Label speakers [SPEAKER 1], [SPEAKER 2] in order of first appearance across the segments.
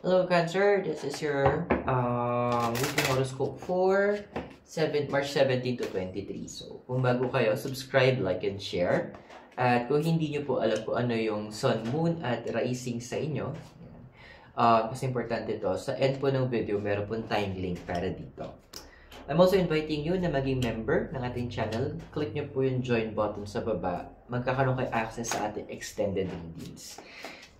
[SPEAKER 1] Hello Cancer, this is your weekly horoscope for March 17 to 23. So, kung bago kayo, subscribe, like, and share. At kung hindi nyo po alam kung ano yung sun, moon, at rising sa inyo, yan. Kasi importante to, sa end po ng video, meron pong time link para dito. I'm also inviting you na maging member ng ating channel. Click nyo po yung join button sa baba. Magkakaroon kayo access sa ating extended readings.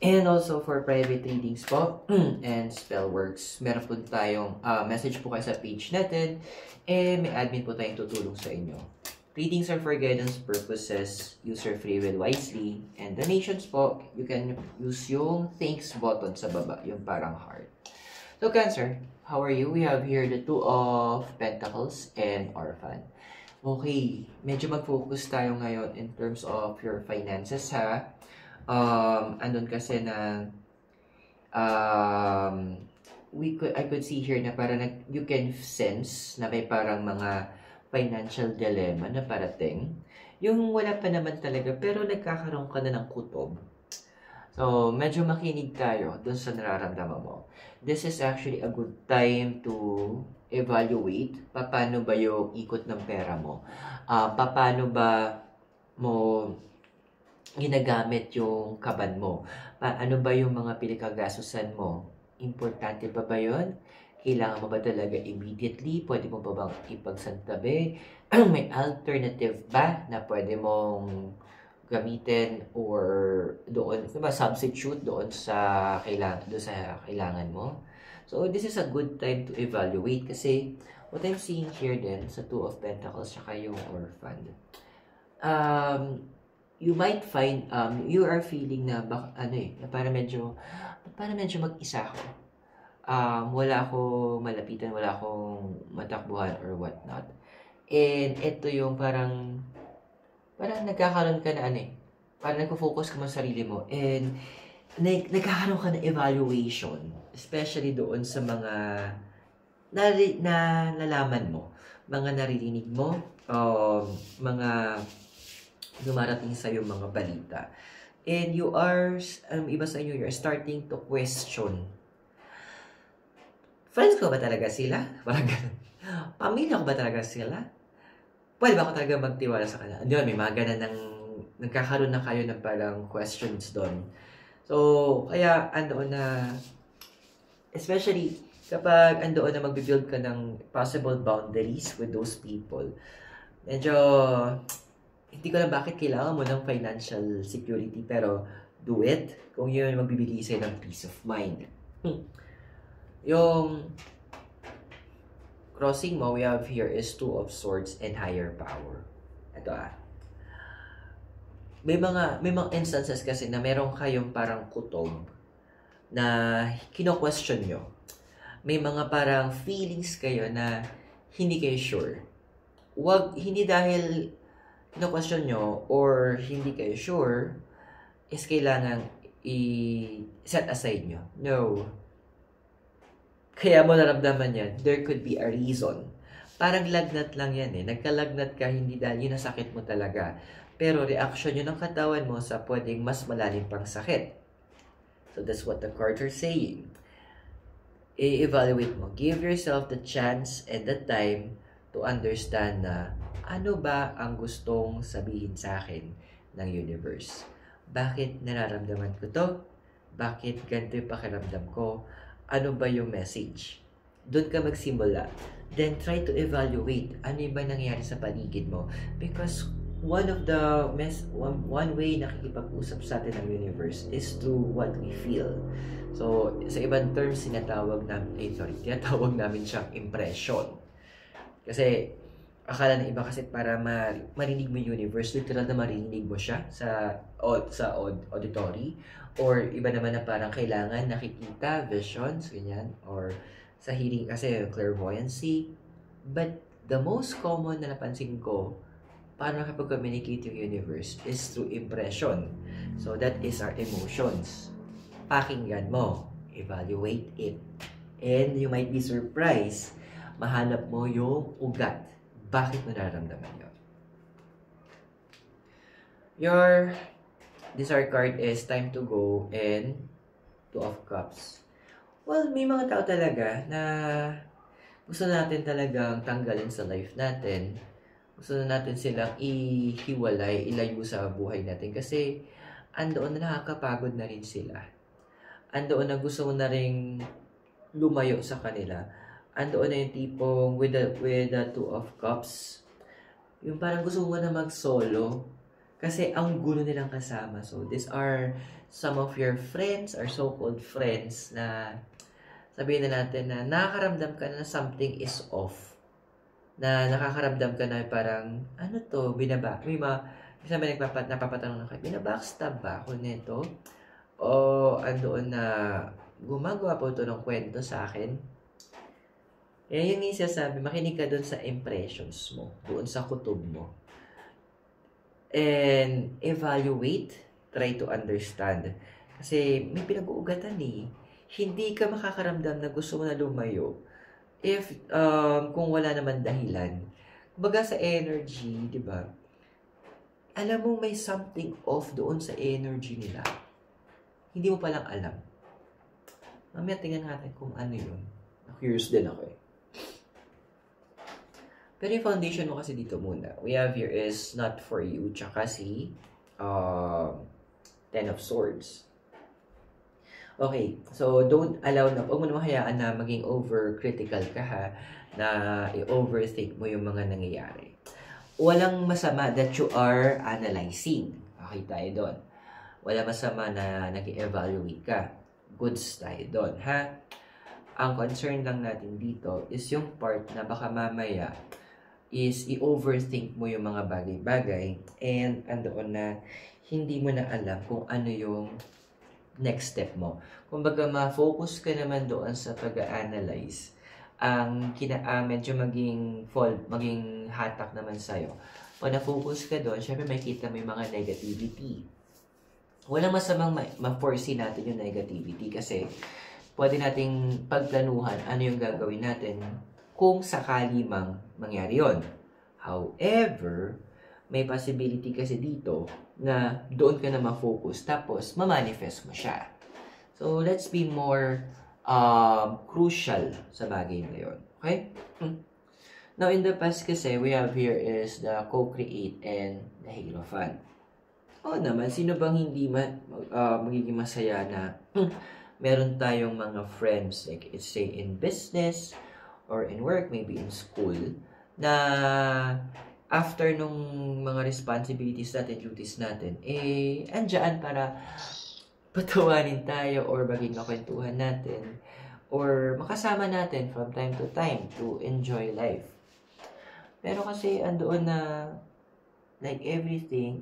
[SPEAKER 1] And also for private readings po and spellworks, meron po tayong message po kayo sa page natin and may admin po tayong tutulong sa inyo. Readings are for guidance purposes, use your free will wisely, and donations po, you can use yung thanks button sa baba, yung parang heart. So Cancer, how are you? We have here the Two of Pentacles and Orphan. Okay, medyo mag-focus tayo ngayon in terms of your finances ha. Andun kasi na I could see here na parang you can sense na may parang mga financial dilemma na parating. Yung wala pa naman talaga pero nagkakaroon ka na ng kutob. So, medyo makinig tayo dun sa nararamdaman mo. This is actually a good time to evaluate paano ba yung ikot ng pera mo. Paano ba mo ginagamit yung kaban mo. Ano ba yung mga pinagkagastusan mo? Importante pa ba yun? Kailangan mo ba talaga immediately? Pwede mo ba bang ipagsantabi? May alternative ba na pwede mong gamitin or doon, diba, substitute doon sa kailangan mo? So, this is a good time to evaluate kasi what I'm seeing here din sa Two of Pentacles saka yung Orphan. You might find you are feeling na na para medyo mag-isa ako. Wala akong malapitan, wala akong matakbuhan or what not. And ito yung parang nagkakaroon ka na parang nagfo-focus ka sa sarili mo and nagkakaroon ka na evaluation, especially doon sa mga nalalaman mo, mga naririnig mo, mga dumarating sa yung mga balita. And you are, iba sa inyo, you're starting to question. Friends ko ba talaga sila? Parang ganun. Pamilya ko ba talaga sila? Pwede ba ako talaga magtiwala sa kanila? Di ba, may mga ganun nagkakaroon na kayo ng parang questions doon. So, kaya andoon na, especially kapag andoon na magbibuild ka ng possible boundaries with those people, medyo hindi ko alam bakit kailangan mo ng financial security, pero do it kung yun magbibigay sa'yo ng peace of mind. Yung crossing mo, we have here is Two of Swords and Higher Power. Ito May mga instances kasi na meron kayong parang kutob na kino-question nyo. May mga parang feelings kayo na hindi kayo sure. Hindi dahil question nyo or hindi kayo sure is kailangan i-set aside nyo. No. Kaya mo naramdaman yan, there could be a reason. Parang lagnat lang yan Nagkalagnat ka, hindi dahil yun ang sakit mo talaga. Pero reaction yun ng katawan mo sa pwedeng mas malalim pang sakit. So that's what the cards are saying. I-evaluate mo. Give yourself the chance and the time to understand na ano ba ang gustong sabihin sa akin ng universe? Bakit nararamdaman ko to? Bakit ganito yung pakiramdam ko? Ano ba yung message? Doon ka magsimula. Then try to evaluate ano ba nangyayari sa paligid mo. Because one way nakikipag-usap sa atin ng universe is through what we feel. So, sa ibang terms, tinatawag namin siyang impression. Kasi akala ng iba kasi para marinig mo yung universe, literal na marinig mo siya sa auditory, or iba naman na parang kailangan nakikita, visions, ganyan, or sa hearing kasi clairvoyancy. But the most common na napansin ko, paano kapag-communicate yung universe is through impression. So that is our emotions. Pakinggan mo, evaluate it, and you might be surprised, mahanap mo yung ugat. Bakit mo nararamdaman yun? Your desired card is time to go and Two of Cups. Well, may mga tao talaga na gusto natin talagang tanggalin sa life natin. Gusto na natin silang ihiwalay, ilayo sa buhay natin kasi andoon na nakakapagod na rin sila. Andoon na gusto mo na ring lumayo sa kanila. Andoon na yung tipong with the two of cups. Yung parang gusto mo na mag-solo kasi ang gulo nilang kasama. So, these are some of your friends or so-called friends na sabihin na natin na nakakaramdam ka na something is off. Na nakakaramdam ka na parang, ano to, minsan may napapatanong na kayo, binabackstab ba ako nito? O andoon na gumagawa po ito ng kwento sa akin? Kaya yung sabi, makinig ka doon sa impressions mo, doon sa kutob mo. And evaluate, try to understand. Kasi may pinag-uugatan eh. Hindi ka makakaramdam na gusto mo na lumayo if kung wala naman dahilan. Kumbaga sa energy, di ba? Alam mo may something off doon sa energy nila. Hindi mo palang alam. Mamaya tingnan natin kung ano yun. Curious din ako eh. Pero yung foundation mo kasi dito muna. We have here is not for you, tsaka si Ten of Swords. Okay, so don't allow na, huwag mo naman hayaan na maging overcritical ka ha, na i-overthink mo yung mga nangyayari. Walang masama that you are analyzing. Okay tayo doon. Walang masama na nag-evaluate ka. Goods tayo doon, ha? Ang concern lang natin dito is yung part na baka mamaya is i-overthink mo yung mga bagay-bagay and andoon na hindi mo na alam kung ano yung next step mo. Kumbaga, ma-focus ka naman doon sa pag-analyze. Ang medyo maging hatak naman sa'yo. Pag na-focus ka doon, syempre makikita mo yung mga negativity. Walang masamang ma-foresee natin yung negativity kasi pwede nating pagplanuhan ano yung gagawin natin kung sakali mang mangyari yon. However, may possibility kasi dito na doon ka na ma-focus tapos ma-manifest mo siya. So, let's be more crucial sa bagay na yun. Okay? Now, in the past kasi, we have here is the co-create and the Hierophant. Oo naman, sino bang hindi magiging masaya na meron tayong mga friends, like it's say in business, or in work, maybe in school, na after nung mga responsibilities natin, duties natin, andyan para patawanin tayo or maging kakwentuhan natin or makasama natin from time to time to enjoy life. Pero kasi andoon na like everything,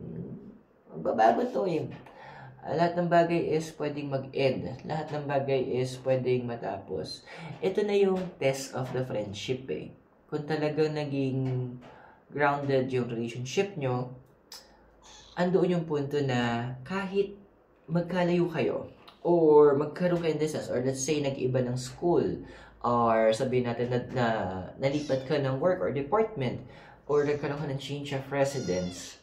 [SPEAKER 1] magbabago to eh. Lahat ng bagay is pwedeng mag-end. Lahat ng bagay is pwedeng matapos. Ito na yung test of the friendship eh. Kung talagang naging grounded yung relationship nyo, andoon yung punto na kahit magkalayo kayo or magkaroon kayo distance or let's say nag-iba ng school or sabihin natin na nalipat ka ng work or department or nagkaroon ka ng change of residence,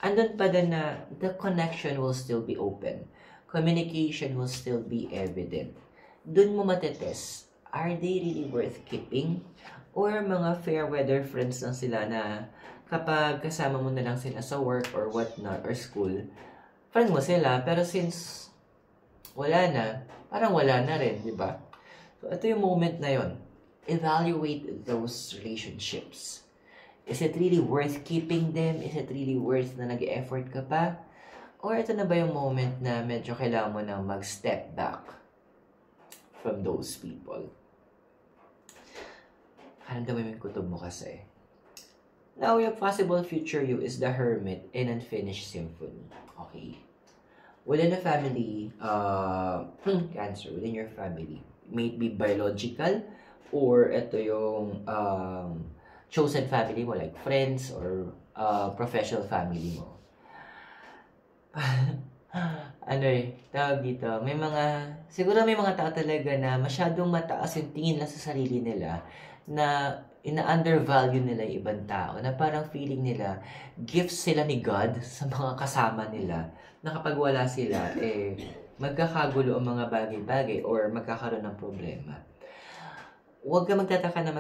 [SPEAKER 1] andun pa din na the connection will still be open. Communication will still be evident. Doon mo matetest, are they really worth keeping? Or mga fair weather friends lang sila na kapag kasama mo na lang sila sa work or whatnot or school, friend mo sila, pero since wala na, parang wala na rin, di ba? So, ito yung moment na yon. Evaluate those relationships. Is it really worth keeping them? Is it really worth na nag-effort ka pa? Or ito na ba yung moment na medyo kailangan mo na mag-step back from those people? Karamdaman mo yung kutob mo kasi. Now, your possible future you is the Hermit in Unfinished Symphony. Okay. Within a family, Cancer, within your family, may it be biological or ito yung chosen family mo, like friends or professional family mo. Tawag dito, siguro may mga tao talaga na masyadong mataas yung tingin lang sa sarili nila na ina-undervalue nila yung ibang tao, na parang feeling nila, gifts sila ni God sa mga kasama nila, na kapag wala sila, magkakagulo ang mga bagay-bagay or magkakaroon ng problema, huwag ka magtataka na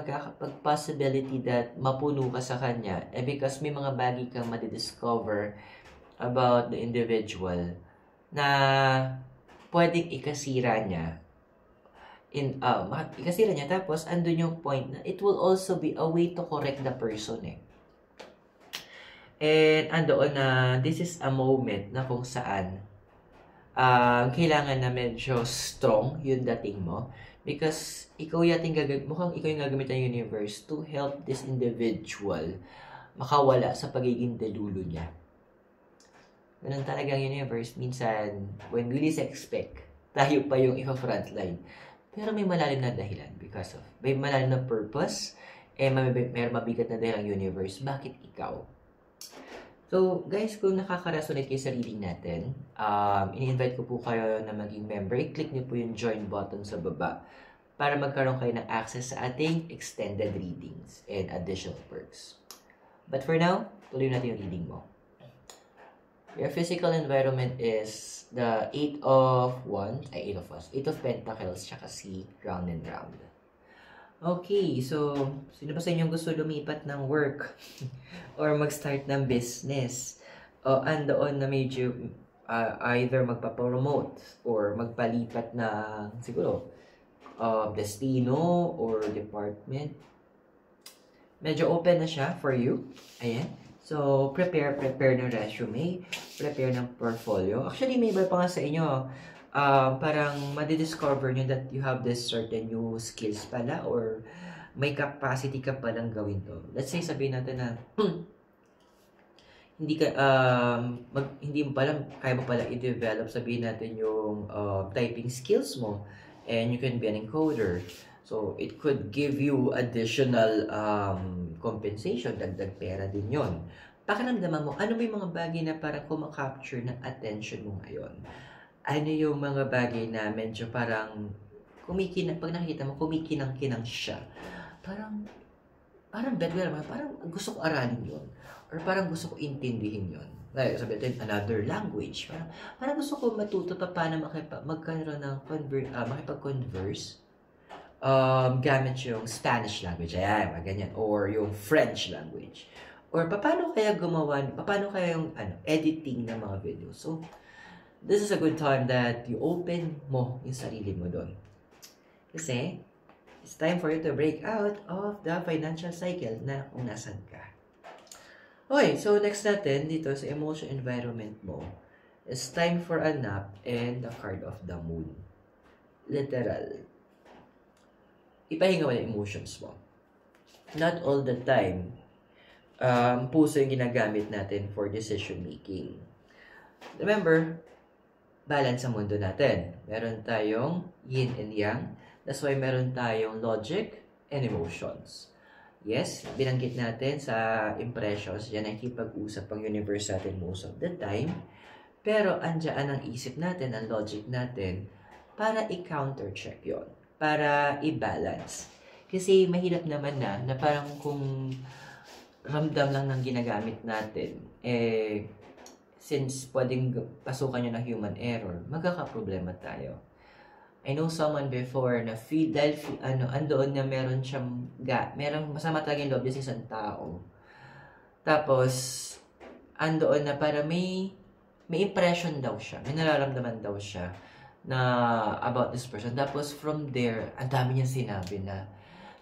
[SPEAKER 1] possibility that mapuno ka sa kanya because may mga bagay kang madidiscover about the individual na pwedeng ikasira niya. Ikasira niya, tapos andun yung point na it will also be a way to correct the person eh. And andoon na this is a moment na kung saan kailangan na medyo strong yung dating mo because mukhang ikaw yung gagamit ng universe to help this individual makawala sa pagiging delulo niya. Ganun talagang universe. Minsan, when we least expect, tayo pa yung frontline. Pero may malalim na dahilan because of, may malalim na purpose, may mabigat na dahil ang universe. Bakit ikaw? So, guys, kung nakaka-resonate kayo sa reading natin, ini-invite ko po kayo na maging member. I-click niyo po yung join button sa baba para magkaroon kayo ng access sa ating extended readings and additional perks. But for now, tuloy natin yung reading mo. Your physical environment is the 8 of Pentacles, tsaka si round and round. Okay, so, sino ba sa inyo gusto lumipat ng work or mag-start ng business? O andoon na medyo either magpapromote or magpalipat na siguro destino or department. Medyo open na siya for you. Ayan. So, prepare ng resume, prepare ng portfolio. Actually, may iba pa nga sa inyo, parang madidiscover nyo that you have this certain new skills pala or may capacity ka palang gawin to. Let's say, sabihin natin na, hindi mo pala, kaya mo pala i-develop, sabihin natin yung typing skills mo, and you can be an encoder. So, it could give you additional compensation, dagdag pera din yon. Pakiramdaman mo, ano may mga bagay na parang kumakapture ng attention mo ngayon? Ano yung mga bagay na medyo parang pag nakikita mo, kumikinang-kinang siya. Parang gusto ko aralin yon. Or parang gusto ko intindihin yon. Like, sabi natin, another language. Parang gusto ko matuto pa paano magkaroon ng makipag-converse gamit yung Spanish language, ayan, ganyan, or yung French language. Or paano kaya yung editing ng mga videos. So, this is a good time that you open mo yung sarili mo doon. Kasi, it's time for you to break out of the financial cycle na kung nasan ka. Okay, so next natin dito sa emotion environment mo, it's time for a nap and the card of the moon. Literal. Ipahinga mo yung emotions mo. Not all the time, puso yung ginagamit natin for decision making. Remember, balance ang mundo natin. Meron tayong yin and yang. That's why meron tayong logic and emotions. Yes, binanggit natin sa impressions, yan ay nakikipag-usap ang universe natin most of the time. Pero andyan ang isip natin, ang logic natin, para i-counter-check yon, para i-balance. Kasi mahirap naman na parang kung ramdam lang ng ginagamit natin, since pwedeng pasukan nyo ng human error, magkakaproblema tayo. I know someone before na andoon na meron masama talaga yung loob sa isang tao. Tapos, andoon na para may impression daw siya, may nararamdaman daw siya na about this person. Tapos, from there, ang dami niyang sinabi na.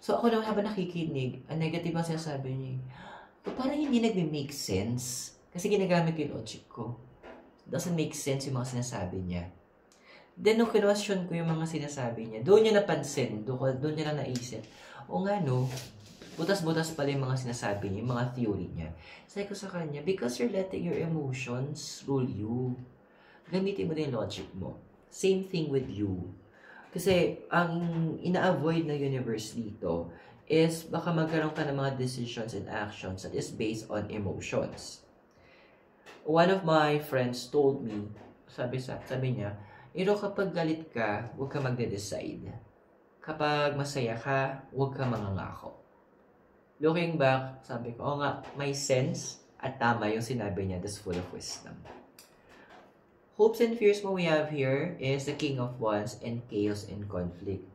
[SPEAKER 1] So, ako naman habang nakikinig, ang negative ang sinasabi niya. So, parang hindi nagme-make sense. Kasi ginagamit ko yung logic ko. Doesn't make sense yung mga sinasabi niya. Then, nung kinwestiyon ko yung mga sinasabi niya, doon niya napansin, doon niya na naisip. O nga no, butas-butas pala yung mga sinasabi niya, yung mga theory niya. Sabi ko sa kanya, because you're letting your emotions rule you. Gamitin mo din yung logic mo. Same thing with you. Kasi, ang ina-avoid ng universe dito is baka magkaroon ka ng mga decisions and actions that is based on emotions. One of my friends told me, sabi niya, kapag galit ka, huwag ka magde-decide. Kapag masaya ka, huwag ka mangangako. Looking back, sabi ko, nga, may sense at tama yung sinabi niya, that's full of wisdom. Hopes and fears mo we have here is the King of Wands and chaos and conflict.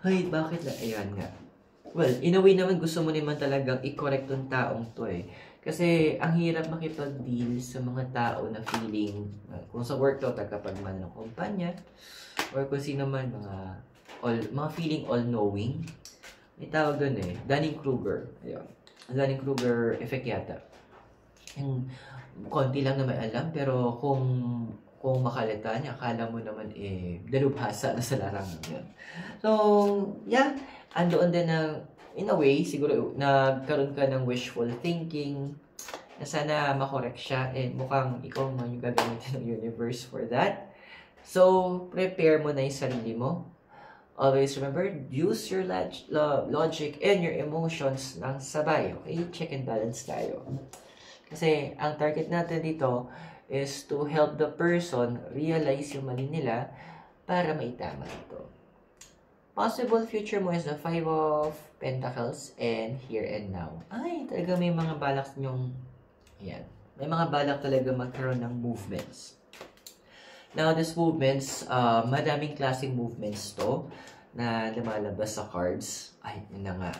[SPEAKER 1] Ay, bakit na? Ayan nga. Well, in a way naman, gusto mo naman talagang i-correct tong taong to eh. Kasi, ang hirap makipag-deal sa mga tao na feeling, kung sa work to, tagapagman ng kumpanya, or kung sino man, mga feeling all-knowing. May tawag doon eh, Dunning-Kruger. Ayun. Dunning-Kruger effect yata. Yung konti lang na may alam, pero kung makalita niya, akala mo naman dalubhasa na sa larangan yun. So, yeah, andoon din na, in a way, siguro nagkaroon ka ng wishful thinking, na sana makorek siya, and mukhang ikaw man yung gagamitin ng universe for that. So, prepare mo na yung sarili mo. Always remember, use your logic and your emotions ng sabay. Okay? Check and balance tayo. Kasi, ang target natin dito is to help the person realize yung mali nila para maitama ito. Possible future mo is the 5 of Pentacles and here and now. Ay, talaga may mga balak nyong, ayan, may mga balak talaga magkaroon ng movements. Now, these movements, madaming klaseng movements to na lumalabas sa cards. Ay, yun na nga.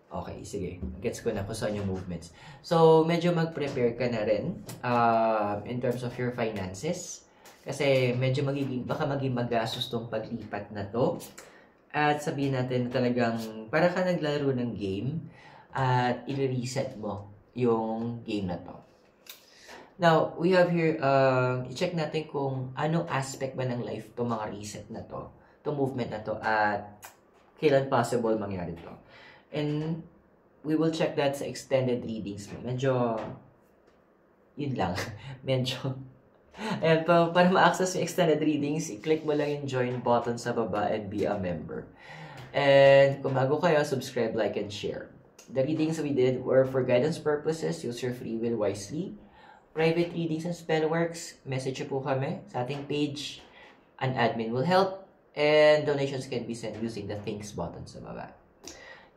[SPEAKER 1] Okay, sige. Gets ko na kung saan yung movements. So, medyo mag-prepare ka na rin in terms of your finances. Kasi medyo baka maging magastos tong paglipat na to. At sabihin natin talagang para ka naglaro ng game at i-reset mo yung game na to. Now, we have here, i-check natin kung anong aspect ba ng life to mga reset na to, to movement na to, at kailan possible mangyari to. And we will check that sa extended readings mo. Medyo, yun lang, medyo. Ayan, para ma-access yung extended readings, i-click mo lang yung join button sa baba and be a member. And kung bago kayo, subscribe, like, and share. The readings we did were for guidance purposes. Use your free will wisely. Private readings and spellworks, message po kami sa ating page. An admin will help. And donations can be sent using the thanks button sa baba.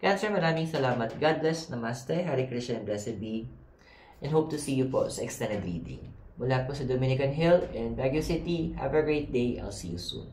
[SPEAKER 1] Cancer, maraming salamat. God bless. Namaste. Hare Krishna and blessed be. And hope to see you po sa extended reading. Mula po sa Dominican Hill in Baguio City. Have a great day. I'll see you soon.